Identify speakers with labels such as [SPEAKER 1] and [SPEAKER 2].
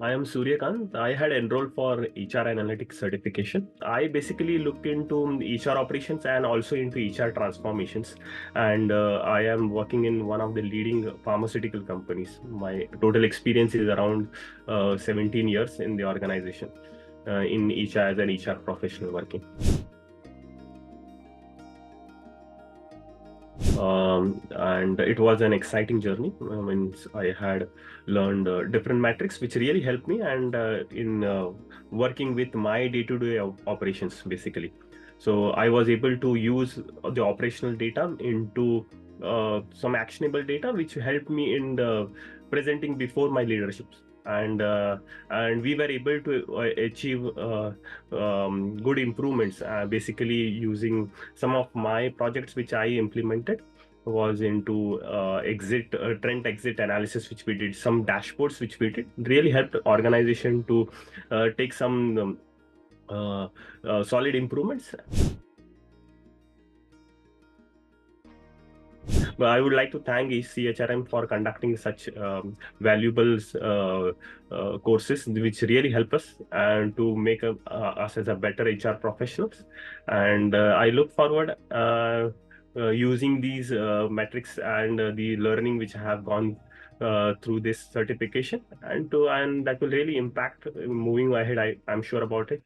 [SPEAKER 1] I am Suryakant. I had enrolled for HR analytics certification. I basically look into HR operations and also into HR transformations. And I am working in one of the leading pharmaceutical companies. My total experience is around 17 years in the organization in HR as an HR professional working. And it was an exciting journey. I had learned different metrics which really helped me and in working with my day-to-day operations basically. So I was able to use the operational data into some actionable data which helped me in the presenting before my leaderships. And we were able to achieve good improvements basically using some of my projects which I implemented was into trend exit analysis, which we did, some dashboards which we did, really helped organization to take some solid improvements. But I would like to thank CHRM for conducting such valuable courses, which really help us and to make us as a better HR professionals. And I look forward using these metrics and the learning which I have gone through this certification, and that will really impact moving ahead. I'm sure about it.